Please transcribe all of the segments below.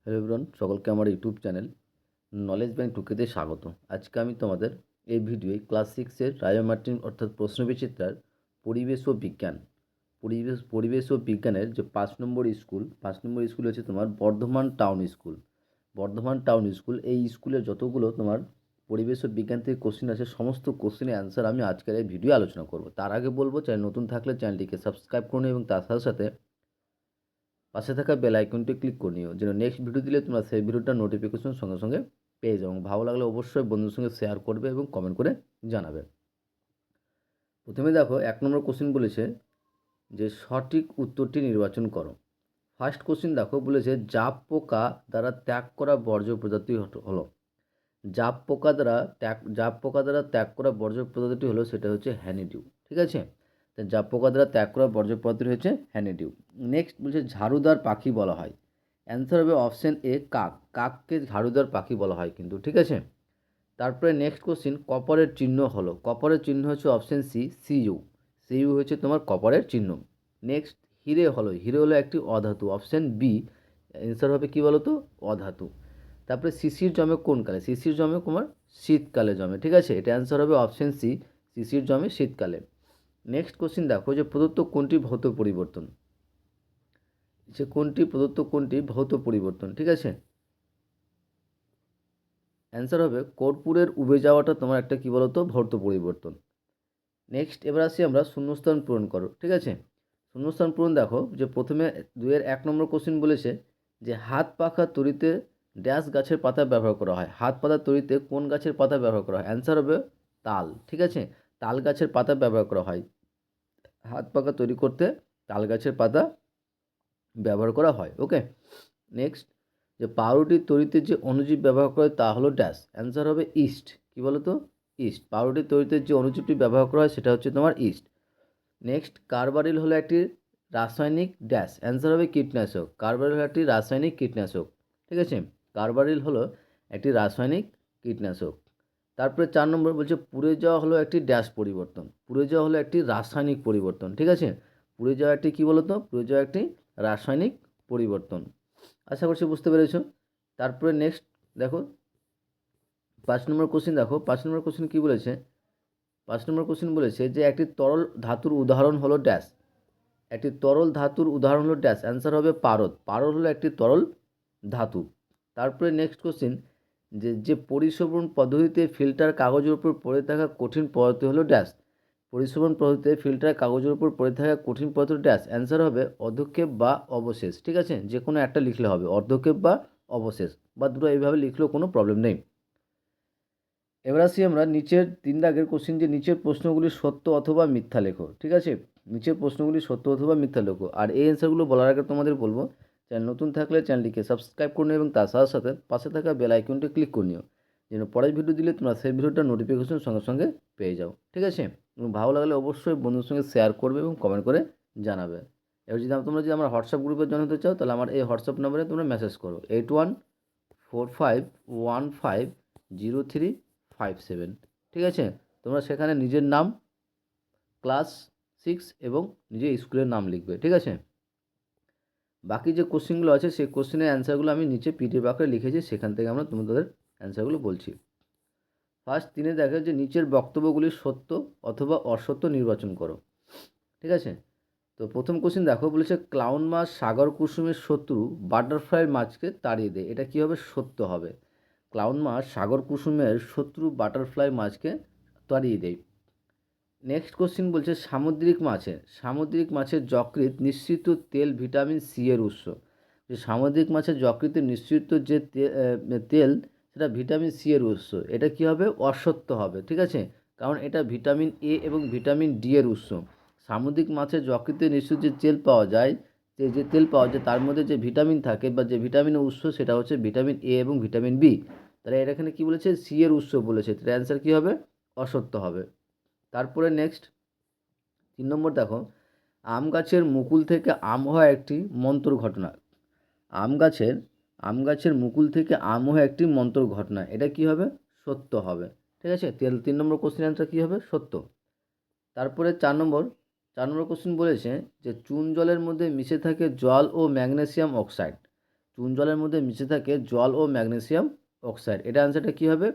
Hello everyone, সকলকে আমার YouTube channel knowledge bank টুকেতে স্বাগত। আজকে আমি তোমাদের এই ভিডিওয়ে ক্লাস সিক্সের রায়োমার্টিন অর্থাৎ প্রশ্নবিচিত্রার পরিবেশ ও বিজ্ঞান পরিবেশ ও বিজ্ঞানের যে 5 নম্বর স্কুল হচ্ছে তোমার বর্ধমান টাউন স্কুল। এই স্কুলের যতগুলো তোমার পরিবেশ ও বিজ্ঞান থেকে কোশ্চেন আছে, সমস্ত কোশ্চেনের অ্যান্সার আমি আজকের এই ভিডিও আলোচনা করব। তার আগে বলবো, চ্যানেল নতুন থাকলে চ্যানেলটিকে সাবস্ক্রাইব করুন এবং তার সাথে সাথে পাশে থাকা বেল আইকনটি ক্লিক করে নিও, যেন নেক্সট ভিডিও দিলে তোমরা সেই ভিডিওটার নোটিফিকেশন সঙ্গে সঙ্গে পেয়ে যাও। ভালো লাগলে অবশ্যই বন্ধুদের সঙ্গে শেয়ার করবে এবং কমেন্ট করে জানাবে। প্রথমে দেখো, 1 নম্বর কোশ্চেন বলেছে যে সঠিক উত্তরটি নির্বাচন করো। ফার্স্ট কোশ্চেন দেখো, বলেছে জাপ পোকা দ্বারা ত্যাগ করা বর্জ্য প্রজাতি হলো। জাপ পোকা দ্বারা ত্যাগ করা বর্জ্য প্রজাতিটি হলো, সেটা হচ্ছে হ্যানিডিউ। ঠিক আছে, তো জাপ পোকা দ্বারা ত্যাগ করা বর্জ্য প্রজাতিটি হচ্ছে হ্যানিডিউ। নেক্সট বলছে ঝাড়ুদার পাখি বলা হয়। অ্যান্সার হবে অপশন এ কাক। কাককে ঝাড়ুদার পাখি বলা হয় কিন্তু। ঠিক আছে, তারপরে নেক্সট কোশ্চিন কপারের চিহ্ন হলো। কপারের চিহ্ন হচ্ছে অপশন সি সিইউ। সিইউ হচ্ছে তোমার কপারের চিহ্ন। নেক্সট হিরে হলো একটি অধাতু। অপশন বি অ্যান্সার হবে কি বলো তো, অধাতু। তারপরে শিশির জমে কোন কালে? শিশির জমে তোমার শীতকালে জমে। ঠিক আছে, এটা অ্যান্সার হবে অপশন সি, শিশির জমে শীতকালে। নেক্সট কোশ্চিন দেখো, যে প্রদত্ত কোনটি ভৌত পরিবর্তন? কোনটি ভৌত পরিবর্তন? ঠিক আছে, অ্যান্সার হবে কর্পূরের উবে যাওয়াটা তোমার একটা কি বলতো, ভৌত পরিবর্তন। নেক্সট এবার আসি আমরা শূন্যস্থান পূরণ করো। ঠিক আছে, শূন্যস্থান পূরণ দেখো, যে প্রথমে 2-1 নম্বর কোশ্চেন বলেছে যে হাত পাখা তৈরিতে ড্যাশ গাছের পাতা ব্যবহার করা হয়। হাত পাতা তৈরিতে কোন গাছের পাতা ব্যবহার করা হয়? অ্যান্সার হবে তাল। ঠিক আছে, তাল গাছের পাতা ব্যবহার করা হয়। হাত পাখা তৈরি করতে তাল গাছের পাতা ব্যবহার করা হয়। ওকে, নেক্সট যে পাউরুটি তৈরিতে যে অণুজীব ব্যবহার করে তা হলো ড্যাশ। অ্যান্সার হবে ইস্ট। কি বলো তো, ইস্ট। পাউরুটি তৈরিতে যে অণুজীবটি ব্যবহার করা হয় সেটা হচ্ছে তোমার ইস্ট। নেক্সট কার্বারিল হলো একটি রাসায়নিক ড্যাশ। অ্যান্সার হবে কীটনাশক। কার্বারিল হলো একটি রাসায়নিক কীটনাশক। ঠিক আছে, কার্বারিল হলো একটি রাসায়নিক কীটনাশক। তারপরে 4 নম্বর বলছে পুড়ে যাওয়া হলো একটি ড্যাশ পরিবর্তন। পুড়ে যাওয়া হলো একটি রাসায়নিক পরিবর্তন। ঠিক আছে, পুড়ে যাওয়া একটি কী বলো তো, পুড়ে যাওয়া একটি রাসায়নিক পরিবর্তন। আশা করছি বুঝতে পেরেছো। তারপরে নেক্সট দেখো 5 নম্বর কোশ্চেন দেখো, 5 নম্বর কোশ্চেন কী বলেছে? 5 নম্বর কোশ্চেন বলেছে যে একটি তরল ধাতুর উদাহরণ হলো ড্যাশ। একটি তরল ধাতুর উদাহরণ হলো ড্যাশ। অ্যান্সার হবে পারদ। পারদ হলো একটি তরল ধাতু। তারপরে নেক্সট কোশ্চেন যে পরিশোভন পদ্ধতিতে ফিল্টার কাগজের উপর পড়ে থাকা কঠিন পদার্থ হলো ড্যাশ। পরিশোভন পদ্ধতিতে ফিল্টার কাগজের উপর পড়ে থাকা কঠিন পদার্থ ড্যাশ। অ্যান্সার হবে অর্ধক্ষেপ বা অবশেষ। ঠিক আছে, যে কোনো একটা লিখলে হবে, অর্ধক্ষেপ বা অবশেষ, বা দুটো এইভাবে লিখলেও কোনো প্রবলেম নেই। এবার আসি আমরা নিচের 3 দাগের কোশ্চেন, যে নিচের প্রশ্নগুলি সত্য অথবা মিথ্যা লেখো। ঠিক আছে, নিচের প্রশ্নগুলি সত্য অথবা মিথ্যা লেখো। আর এই অ্যান্সারগুলো বলার আগে তোমাদের বলবো, চ্যানেল নতুন থাকলে চ্যানেলটিকে সাবস্ক্রাইব করে নিও এবং তার সাথে সাথে পাশে থাকা বেল আইকনটি ক্লিক করে নিও, যেন পরের ভিডিও দিলে তোমরা সেই ভিডিওটার নোটিফিকেশন সঙ্গে সঙ্গে পেয়ে যাও। ঠিক আছে, এবং ভালো লাগলে অবশ্যই বন্ধুদের সঙ্গে শেয়ার করবে এবং কমেন্ট করে জানাবে। এবার তোমরা যদি আমার হোয়াটসঅ্যাপ গ্রুপে জয়েন হতে চাও, তাহলে আমার এই হোয়াটসঅ্যাপ নাম্বারে তোমরা মেসেজ করো 8145150357। ঠিক আছে, তোমরা সেখানে নিজের নাম, ক্লাস 6 এবং নিজের স্কুলের নাম লিখবে। ঠিক আছে, বাকি যে কোশ্চেনগুলো আছে সেই কোশ্চেনের অ্যান্সারগুলো আমি নিচে পিডিএফ আকারে লিখেছি, সেখান থেকে আমরা তোমাদের অ্যান্সারগুলো বলছি। ফার্স্ট 3-এ দেখে যে নিচের বক্তব্যগুলি সত্য অথবা অসত্য নির্বাচন করো। ঠিক আছে, তো প্রথম কোশ্চেন দেখো, বলেছে ক্লাউন মাছ সাগর কুসুমের শত্রু বাটারফ্লাই মাছকে তাড়িয়ে দেয়। এটা কী হবে? সত্য হবে। ক্লাউন মাছ সাগর কুসুমের শত্রু বাটারফ্লাই মাছকে তাড়িয়ে দেয়। নেক্সট কোশ্চেন বলছে সামুদ্রিক মাছের যকৃৎ নিঃসৃত তেল ভিটামিন সি এর উৎস। যে সামুদ্রিক মাছের যকৃতে নিঃসৃত যে তেল, সেটা ভিটামিন সি এর উৎস। এটা কী হবে? অসত্য হবে। ঠিক আছে, কারণ এটা ভিটামিন এ এবং ভিটামিন ডি এর উৎস। সামুদ্রিক মাছের যকৃতে নিঃসৃত যে তেল পাওয়া যায়, তার মধ্যে যে ভিটামিন থাকে বা যে ভিটামিনের উৎস, সেটা হচ্ছে ভিটামিন এ এবং ভিটামিন বি। তাহলে এটা এখানে কী বলেছে? সি এর উৎস বলেছে, তাহলে অ্যান্সার কী হবে? অসত্য হবে। তারপরে নেক্সট 3 নম্বর দেখো, আম গাছের মুকুল থেকে আম হওয়া একটি মন্ত্র ঘটনা। আম গাছের মুকুল থেকে আম হওয়া একটি মন্ত্র ঘটনা। এটা কি হবে? সত্য হবে। ঠিক আছে, 3 নম্বর কোশ্চেন অ্যান্সার কী হবে? সত্য। তারপরে 4 নম্বর কোশ্চেন বলেছে যে চুন জলের মধ্যে মিশে থাকে জল ও ম্যাগনেসিয়াম অক্সাইড। চুন জলের মধ্যে মিশে থাকে জল ও ম্যাগনেসিয়াম অক্সাইড, এটা অ্যান্সারটা কী হবে?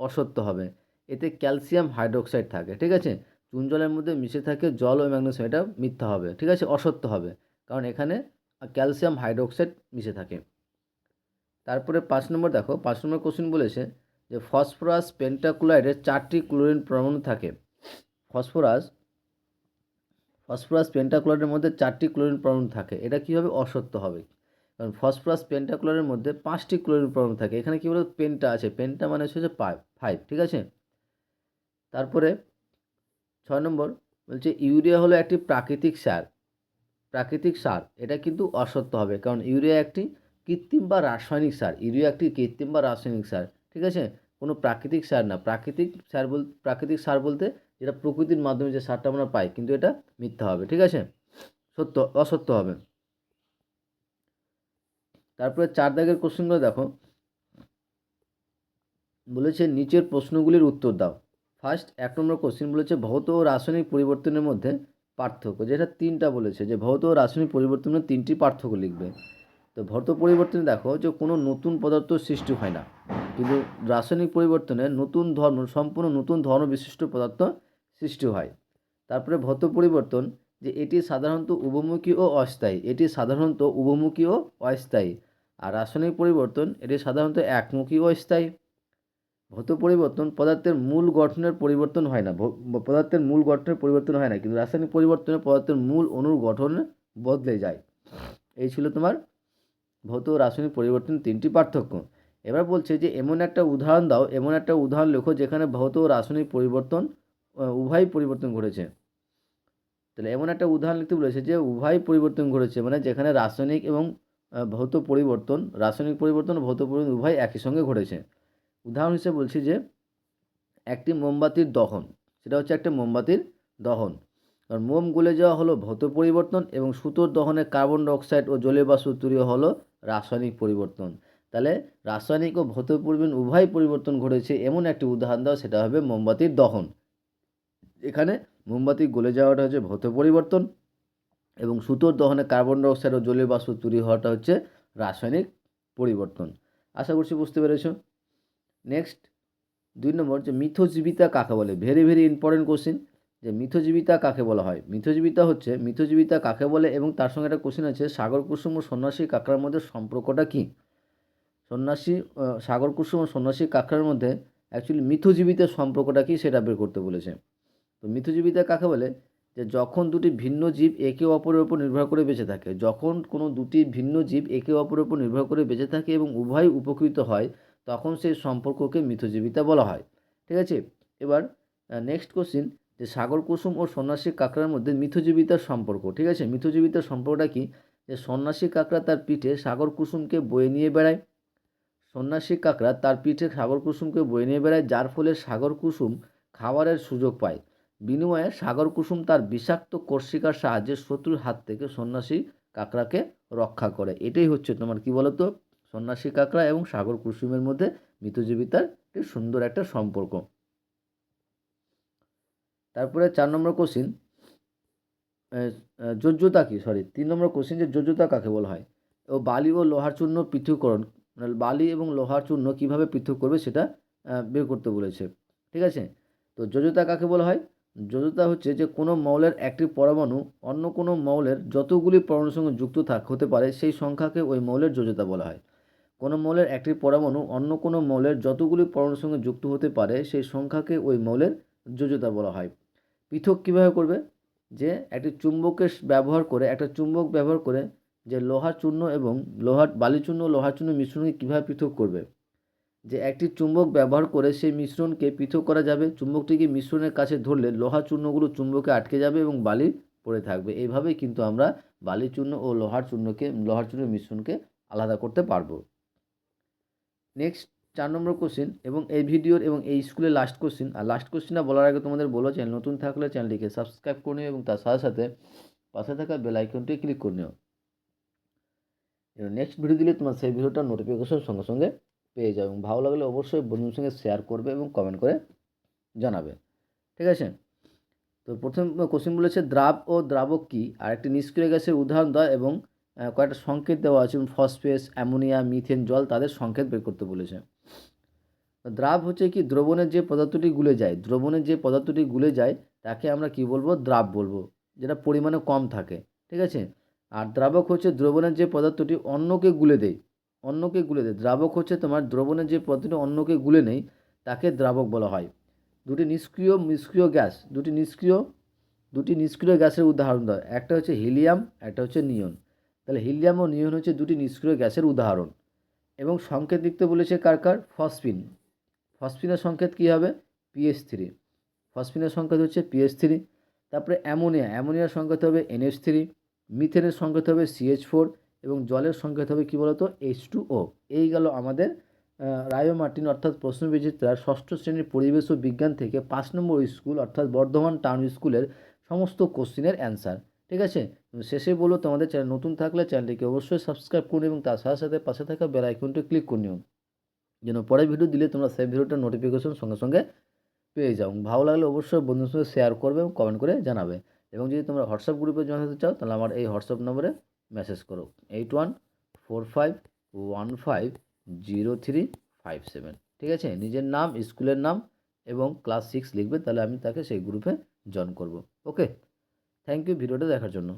অসত্য হবে। এতে ক্যালসিয়াম হাইড্রোক্সাইড থাকে, ঠিক আছে। চুন জলের মধ্যে মিশে থাকে জল ও ম্যাগনেসিয়াম, এটা মিথ্যা হবে, ঠিক আছে, অসত্য হবে, কারণ এখানে ক্যালসিয়াম হাইড্রোক্সাইড মিশে থাকে। তারপরে 5 নম্বর দেখো, 5 নম্বর কোশ্চেন বলেছে যে ফসফরাস পেন্টাক্লোরাইডের 4টি ক্লোরিন পরমাণু থাকে। ফসফরাস পেন্টাক্লোরাইডের মধ্যে 4টি ক্লোরিন পরমাণু থাকে, এটা কী হবে? অসত্য হবে, কারণ ফসফরাস পেন্টাক্লোরাইডের মধ্যে 5টি ক্লোরিন পরমাণু থাকে। এখানে কী বলো? পেন্টা আছে, পেন্টা মানে হচ্ছে 5, ঠিক আছে। তারপরে 6 নম্বর বলছে ইউরিয়া হলো একটি প্রাকৃতিক সার, এটা কিন্তু অসত্য হবে, কারণ ইউরিয়া একটি কৃত্রিম বা রাসায়নিক সার, ঠিক আছে, কোনো প্রাকৃতিক সার না। প্রাকৃতিক সার বলতে যেটা প্রকৃতির মাধ্যমে যে সারটা আমরা পাই, কিন্তু এটা মিথ্যা হবে, ঠিক আছে, অসত্য হবে। তারপরে 4 দাগের কোশ্চেনগুলো দেখো, বলেছে নিচের প্রশ্নগুলির উত্তর দাও। ফার্স্ট 1 নম্বর কোশ্চেন বলেছে ভৌত ও রাসায়নিক পরিবর্তনের মধ্যে পার্থক্য, যেটা 3টা বলেছে, যে ভৌত ও রাসায়নিক পরিবর্তনের 3টি পার্থক্য লিখবে। তো ভৌত পরিবর্তনে দেখো যে কোনো নতুন পদার্থ সৃষ্টি হয় না, কিন্তু রাসায়নিক পরিবর্তনে সম্পূর্ণ নতুন ধর্ম বিশিষ্ট পদার্থ সৃষ্টি হয়। তারপরে ভৌত পরিবর্তন যে এটি সাধারণত উভমুখী ও অস্থায়ী, আর রাসায়নিক পরিবর্তন এটি সাধারণত একমুখী ও স্থায়ী। ভৌত পরিবর্তন পদার্থের মূল গঠনের পরিবর্তন হয় না, কিন্তু রাসায়নিক পরিবর্তনে পদার্থের মূল অণুর গঠন বদলে যায়। এই ছিল তোমার ভৌত ও রাসায়নিক পরিবর্তন 3টি পার্থক্য। এবার বলছে যে এমন একটা উদাহরণ লেখো যেখানে ভৌত ও রাসায়নিক পরিবর্তন উভয় পরিবর্তন ঘটেছে। তাহলে এমন একটা উদাহরণ লিখতে বলেছে যে উভয় পরিবর্তন ঘটেছে, মানে যেখানে রাসায়নিক এবং ভৌত পরিবর্তন উভয় একই সঙ্গে ঘটেছে। উদাহরণ হিসেবে বলছি যে একটি মোমবাতির দহন, সেটা হচ্ছে একটা মোমবাতির দহন, কারণ মোম গলে যাওয়া হলো ভৌত পরিবর্তন, এবং সুতোর দহনে কার্বন ডাইঅক্সাইড ও জলীয় বাষ্প তৈরি হলো রাসায়নিক পরিবর্তন। তাহলে রাসায়নিক ও ভৌত পরিবর্তন উভয় পরিবর্তন ঘটেছে এমন একটি উদাহরণ দাও, সেটা হবে মোমবাতির দহন। এখানে মোমবাতি গলে যাওয়াটা হচ্ছে ভৌত পরিবর্তন, এবং সুতোর দহনে কার্বন ডাইঅক্সাইড ও জলীয় বাষ্প তৈরি হওয়াটা হচ্ছে রাসায়নিক পরিবর্তন। আশা করছি বুঝতে পেরেছো। নেক্সট 2 নম্বর, যে মিথজীবিতা কাকে বলে? ভেরি ভেরি ইম্পর্টেন্ট কোশ্চেন, যে মিথজীবিতা কাকে বলা হয়? মিথজীবিতা কাকে বলে, এবং তার সঙ্গে একটা কোশ্চেন আছে সাগর কুসুম ও সন্ন্যাসী কাঁকড়ার মধ্যে সম্পর্কটা কী? সাগর কুসুম ও সন্ন্যাসী কাঁকড়ার মধ্যে অ্যাকচুয়ালি মিথজীবিতার সম্পর্কটা কী সেটা বের করতে বলেছে। তো মিথজীবিতা কাকে বলে? যে যখন দুটি ভিন্ন জীব একে অপরের উপর নির্ভর করে বেঁচে থাকে, এবং উভয় উপকৃত হয়, তখন সেই সম্পর্ককে মিথজীবিতা বলা হয়, ঠিক আছে। এবার নেক্সট কোশ্চিন, যে সাগর কুসুম ও সন্ন্যাসী কাঁকড়ার মধ্যে মিথজীবিতার সম্পর্ক, ঠিক আছে, মিথজীবিতার সম্পর্কটা কি? যে সন্ন্যাসী কাঁকড়া তার পিঠে সাগর কুসুমকে বয়ে নিয়ে বেড়ায়, যার ফলে সাগর কুসুম খাবারের সুযোগ পায়। বিনিময়ে সাগর কুসুম তার বিষাক্ত কর্ষিকার সাহায্যে শত্রুর হাত থেকে সন্ন্যাসী কাঁকড়াকে রক্ষা করে। এটাই হচ্ছে তোমার কি বলতো, সন্ন্যাসী কাঁকড়া এবং সাগর কুসুমের মধ্যে মিথজীবিতার একটি সুন্দর একটা সম্পর্ক। তারপরে 4 নম্বর কোশ্চিন, 3 নম্বর কোশ্চিন, যে যোজ্যতা কাকে বলা হয়? ও বালি ও লোহার চূর্ণ পৃথকীকরণ, মানে বালি এবং লোহার চূর্ণ কীভাবে পৃথক করবে সেটা বের করতে বলেছে, ঠিক আছে। তো যোজ্যতা কাকে বলা হয়? যোজ্যতা হচ্ছে যে কোনো মৌলের একটি পরমাণু অন্য কোনো মৌলের যতগুলি পরমাণুর সঙ্গে যুক্ত হতে পারে সেই সংখ্যাকে ওই মৌলের যোজ্যতা বলা হয়। কোনো মৌলের একটি পরমাণু অন্য কোনো মৌলের যতগুলি পরমাণুর সঙ্গে যুক্ত হতে পারে সেই সংখ্যাকে ওই মৌলের যোজ্যতা বলা হয়। পৃথক কীভাবে করবে? যে একটা চুম্বক ব্যবহার করে যে লোহার চূর্ণ এবং বালিচূর্ণ ও লোহার চূর্ণ মিশ্রণকে কীভাবে পৃথক করবে? যে একটি চুম্বক ব্যবহার করে সেই মিশ্রণকে পৃথক করা যাবে। চুম্বকটিকে মিশ্রণের কাছে ধরলে লোহার চূর্ণগুলো চুম্বকে আটকে যাবে এবং বালি পড়ে থাকবে। এইভাবেই কিন্তু আমরা বালিচূর্ণ ও লোহার চূর্ণের মিশ্রণকে আলাদা করতে পারবো। নেক্সট 4 নম্বর কোশ্চেন, এবং এই ভিডিওর এবং এই স্কুলের লাস্ট কোশ্চেন। আর লাস্ট কোশ্চেনটা বলার আগে তোমাদের বলো, চ্যানেল নতুন থাকলে চ্যানেলটিকে সাবস্ক্রাইব করে নিও এবং তার সাথে সাথে পাশে থাকা বেল আইকনটি ক্লিক করে নিও। নেক্সট ভিডিও দিলে তোমার সেই ভিডিওটার নোটিফিকেশন সঙ্গে সঙ্গে পেয়ে যাবে, এবং ভালো লাগলে অবশ্যই বন্ধুদের সঙ্গে শেয়ার করবে এবং কমেন্ট করে জানাবে, ঠিক আছে। তো প্রথম কোশ্চেন বলেছে দ্রাব ও দ্রাবক কী, আর একটি নিষ্ক্রিয় গ্যাসের উদাহরণ দাও এবং কয়েকটা সংকেত দেওয়া আছে, ফসফেস, অ্যামোনিয়া, মিথেন, জল, তাদের সংকেত বের করতে বলেছে। দ্রাব হচ্ছে কি, দ্রবণের যে পদার্থটি গুলে যায়, দ্রবণের যে পদার্থটি গুলে যায় তাকে আমরা কি বলবো, দ্রাব বলবো, যেটা পরিমাণে কম থাকে, ঠিক আছে। আর দ্রাবক হচ্ছে দ্রবণের যে পদার্থটি অন্যকে গুলে দেয়, অন্যকে গুলে দেয়। দ্রাবক হচ্ছে তোমার দ্রবণের যে পদার্থটি অন্যকে গুলে নেয় তাকে দ্রাবক বলা হয়। নিষ্ক্রিয় গ্যাস, দুটি নিষ্ক্রিয় গ্যাসের উদাহরণ দেয়, একটা হচ্ছে হিলিয়াম, একটা হচ্ছে নিয়ন। তাহলে হিলিয়াম ও নিয়ন হচ্ছে দুটি নিষ্ক্রিয় গ্যাসের উদাহরণ। এবং সংকেত লিখতে বলেছে কার, ফসফিন। ফসফিনের সংকেত কী হবে, PH3। ফসফিনের সংকেত হচ্ছে PH3। তারপরে অ্যামোনিয়ার সংকেত হবে NH3। মিথেনের সংকেত হবে CH4। এবং জলের সংকেত হবে কী বলতো, H2O। এই গেল আমাদের রায় মার্টিন অর্থাৎ প্রশ্নবিচিত্রার ষষ্ঠ শ্রেণীর পরিবেশ ও বিজ্ঞান থেকে 5 নম্বর স্কুল অর্থাৎ বর্ধমান টাউন স্কুলের সমস্ত কোশ্চিনের অ্যান্সার। ঠিক আছে। শেষে বলো, তোমাদের চ্যানেল নতুন থাকলে চ্যানেলটিকে অবশ্যই সাবস্ক্রাইব করুন এবং তার সাথে সাথে পাশে থাকা বেল আইকনটি ক্লিক করে নিও, যেন পরের ভিডিও দিলে তোমরা সেই ভিডিওটার নোটিফিকেশন সঙ্গে সঙ্গে পেয়ে যাও। ভালো লাগলে অবশ্যই বন্ধুদের সঙ্গে শেয়ার করবে এবং কমেন্ট করে জানাবে। এবং যদি তোমরা হোয়াটসঅ্যাপ গ্রুপে জয়েন হতে চাও তাহলে আমার এই হোয়াটসঅ্যাপ নম্বরে মেসেজ করো, 8145150357। ঠিক আছে। নিজের নাম, স্কুলের নাম এবং ক্লাস 6 লিখবে, তাহলে আমি তাকে সেই গ্রুপে জয়েন করব। ওকে, থ্যাংক ইউ ভিডিওটা দেখার জন্য।